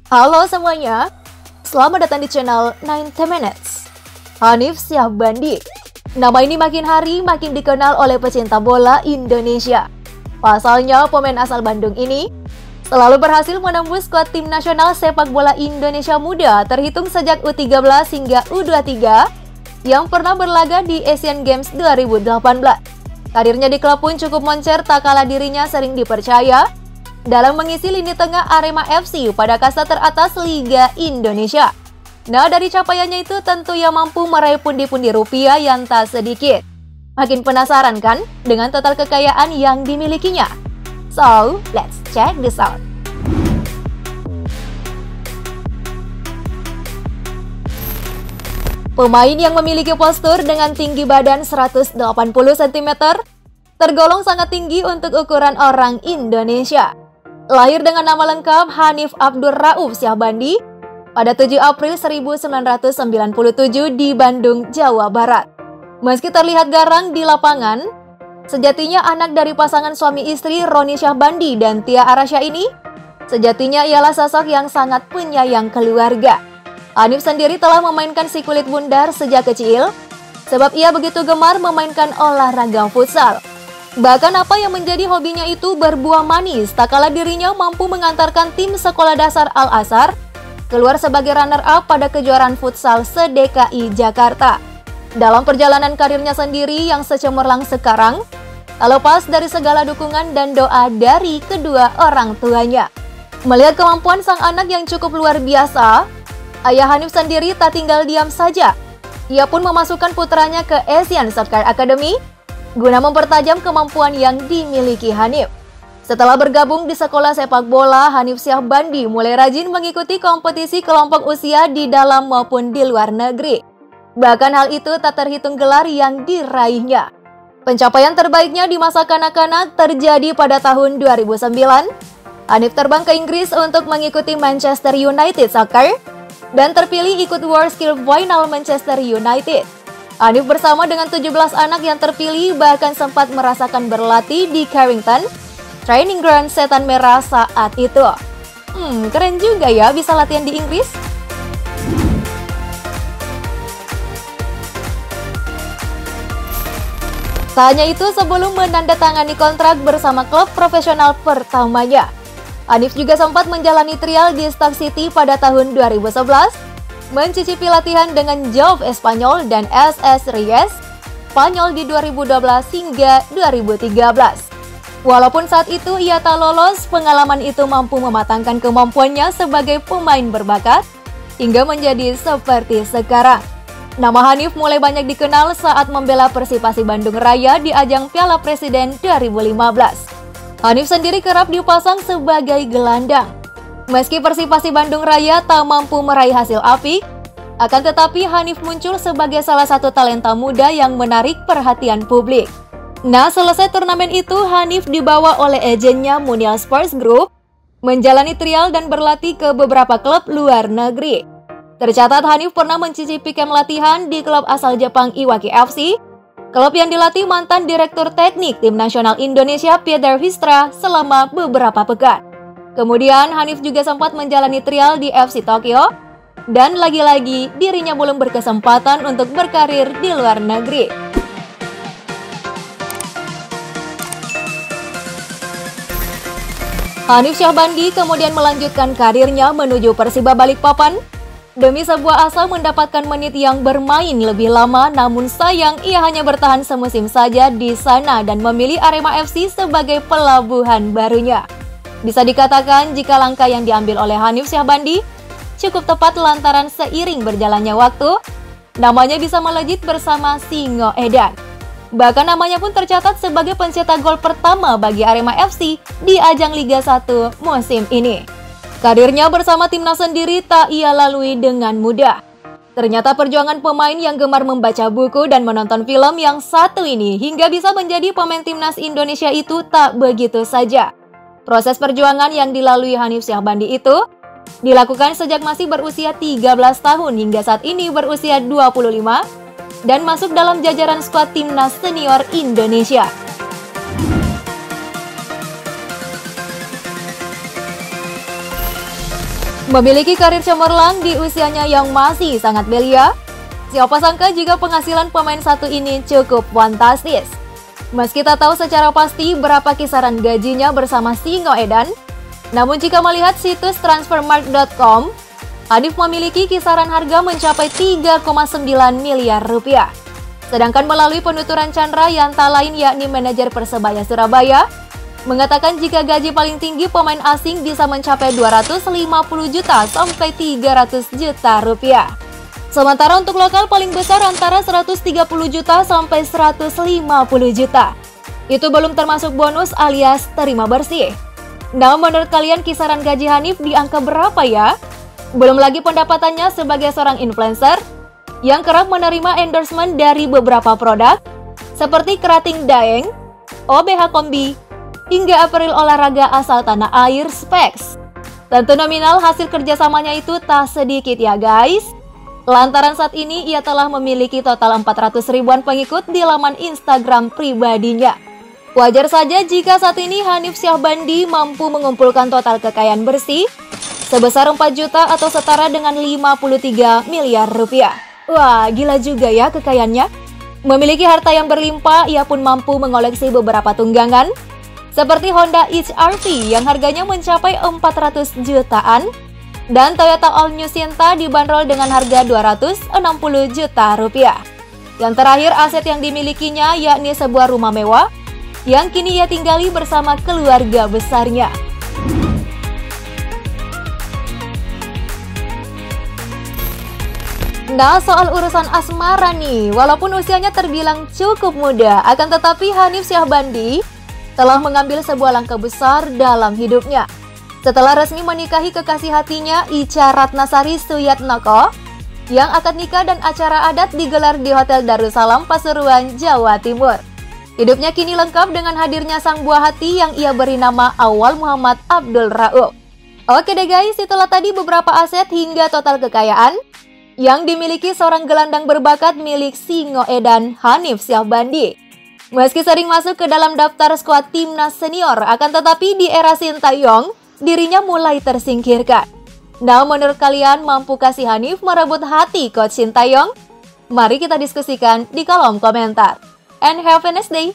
Halo semuanya, selamat datang di channel 90 Minutes. Hanif Syahbandi. Nama ini makin hari makin dikenal oleh pecinta bola Indonesia. Pasalnya, pemain asal Bandung ini selalu berhasil menembus skuad tim nasional sepak bola Indonesia muda terhitung sejak U13 hingga U23 yang pernah berlaga di Asian Games 2018. Karirnya di klub pun cukup moncer, tak kalah dirinya sering dipercaya dalam mengisi lini tengah Arema FC pada kasta teratas Liga Indonesia. Nah, dari capaiannya itu tentu ia mampu meraih pundi-pundi rupiah yang tak sedikit. Makin penasaran kan dengan total kekayaan yang dimilikinya? So, let's check this out. Pemain yang memiliki postur dengan tinggi badan 180 cm tergolong sangat tinggi untuk ukuran orang Indonesia. Lahir dengan nama lengkap Hanif Abdur Rauf Syahbandi pada 7 April 1997 di Bandung, Jawa Barat. Meski terlihat garang di lapangan, sejatinya anak dari pasangan suami istri Roni Syahbandi dan Tia Arasya ini, sejatinya ialah sosok yang sangat penyayang keluarga. Hanif sendiri telah memainkan si kulit bundar sejak kecil, sebab ia begitu gemar memainkan olahraga futsal. Bahkan apa yang menjadi hobinya itu berbuah manis, tak kalah dirinya mampu mengantarkan tim sekolah dasar Al-Azhar keluar sebagai runner-up pada kejuaraan futsal se-DKI Jakarta. Dalam perjalanan karirnya sendiri yang secemerlang sekarang, tak lepas dari segala dukungan dan doa dari kedua orang tuanya. Melihat kemampuan sang anak yang cukup luar biasa, ayah Hanif sendiri tak tinggal diam saja. Ia pun memasukkan putranya ke Asian Soccer Academy guna mempertajam kemampuan yang dimiliki Hanif. Setelah bergabung di sekolah sepak bola, Hanif Syahbandi mulai rajin mengikuti kompetisi kelompok usia di dalam maupun di luar negeri. Bahkan hal itu tak terhitung gelar yang diraihnya. Pencapaian terbaiknya di masa kanak-kanak terjadi pada tahun 2009. Hanif terbang ke Inggris untuk mengikuti Manchester United Soccer dan terpilih ikut World Skill Final Manchester United. Hanif bersama dengan 17 anak yang terpilih bahkan sempat merasakan berlatih di Carrington Training Ground Setan Merah saat itu. Keren juga ya bisa latihan di Inggris. Tak hanya itu, sebelum menandatangani kontrak bersama klub profesional pertamanya, Hanif juga sempat menjalani trial di Stoke City pada tahun 2011, mencicipi latihan dengan Jove Espanyol dan SS Reyes Spanyol di 2012 hingga 2013. Walaupun saat itu ia tak lolos, pengalaman itu mampu mematangkan kemampuannya sebagai pemain berbakat hingga menjadi seperti sekarang. Nama Hanif mulai banyak dikenal saat membela Persipasi Bandung Raya di ajang Piala Presiden 2015. Hanif sendiri kerap dipasang sebagai gelandang. Meski Persipasi Bandung Raya tak mampu meraih hasil apik, akan tetapi Hanif muncul sebagai salah satu talenta muda yang menarik perhatian publik. Nah, selesai turnamen itu, Hanif dibawa oleh agennya Munial Sports Group menjalani trial dan berlatih ke beberapa klub luar negeri. Tercatat Hanif pernah mencicipi camp latihan di klub asal Jepang Iwaki FC, klub yang dilatih mantan Direktur Teknik Tim Nasional Indonesia Peter Vistra selama beberapa pekan. Kemudian Hanif juga sempat menjalani trial di FC Tokyo, dan lagi-lagi dirinya belum berkesempatan untuk berkarir di luar negeri. Hanif Syahbandi kemudian melanjutkan karirnya menuju Persiba Balikpapan demi sebuah asa mendapatkan menit yang bermain lebih lama, namun sayang ia hanya bertahan semusim saja di sana dan memilih Arema FC sebagai pelabuhan barunya. Bisa dikatakan jika langkah yang diambil oleh Hanif Syahbandi cukup tepat lantaran seiring berjalannya waktu, namanya bisa melejit bersama Singo Edan. Bahkan namanya pun tercatat sebagai pencetak gol pertama bagi Arema FC di ajang Liga 1 musim ini. Karirnya bersama timnas sendiri tak ia lalui dengan mudah. Ternyata perjuangan pemain yang gemar membaca buku dan menonton film yang satu ini hingga bisa menjadi pemain timnas Indonesia itu tak begitu saja. Proses perjuangan yang dilalui Hanif Syahbandi itu dilakukan sejak masih berusia 13 tahun hingga saat ini berusia 25 dan masuk dalam jajaran skuad timnas senior Indonesia. Memiliki karir cemerlang di usianya yang masih sangat belia, siapa sangka jika penghasilan pemain satu ini cukup fantastis. Meski tak tahu secara pasti berapa kisaran gajinya bersama Singo Edan, namun jika melihat situs transfermarkt.com, Hanif memiliki kisaran harga mencapai 3,9 miliar rupiah. Sedangkan melalui penuturan Chandra yang tak lain yakni manajer Persebaya Surabaya, mengatakan jika gaji paling tinggi pemain asing bisa mencapai 250 juta sampai 300 juta rupiah. Sementara untuk lokal paling besar antara 130 juta sampai 150 juta. Itu belum termasuk bonus alias terima bersih. Nah, menurut kalian kisaran gaji Hanif di angka berapa ya? Belum lagi pendapatannya sebagai seorang influencer yang kerap menerima endorsement dari beberapa produk seperti Kerating Daeng, OBH Kombi, hingga April olahraga asal tanah air Specs. Tentu nominal hasil kerjasamanya itu tak sedikit ya guys. Lantaran saat ini ia telah memiliki total 400 ribuan pengikut di laman Instagram pribadinya. Wajar saja jika saat ini Hanif Syahbandi mampu mengumpulkan total kekayaan bersih sebesar 4 juta atau setara dengan 53 miliar rupiah. Wah, gila juga ya kekayaannya. Memiliki harta yang berlimpah, ia pun mampu mengoleksi beberapa tunggangan seperti Honda HR-V yang harganya mencapai 400 jutaan dan Toyota All New Sienna dibanderol dengan harga 260 juta rupiah. Yang terakhir, aset yang dimilikinya yakni sebuah rumah mewah yang kini ia tinggali bersama keluarga besarnya. Nah, soal urusan asmara nih, walaupun usianya terbilang cukup muda, akan tetapi Hanif Syahbandi telah mengambil sebuah langkah besar dalam hidupnya. Setelah resmi menikahi kekasih hatinya Ica Ratnasari Suyatnoko, yang akad nikah dan acara adat digelar di Hotel Darussalam, Pasuruan, Jawa Timur. Hidupnya kini lengkap dengan hadirnya sang buah hati yang ia beri nama Awal Muhammad Abdul Rauf. Oke deh guys, itulah tadi beberapa aset hingga total kekayaan yang dimiliki seorang gelandang berbakat milik Singo Edan, Hanif Syahbandi. Meski sering masuk ke dalam daftar skuad timnas senior, akan tetapi di era Sintayong, dirinya mulai tersingkirkan. Nah, menurut kalian mampukah si Hanif merebut hati Coach Sintayong? Mari kita diskusikan di kolom komentar. And have a nice day!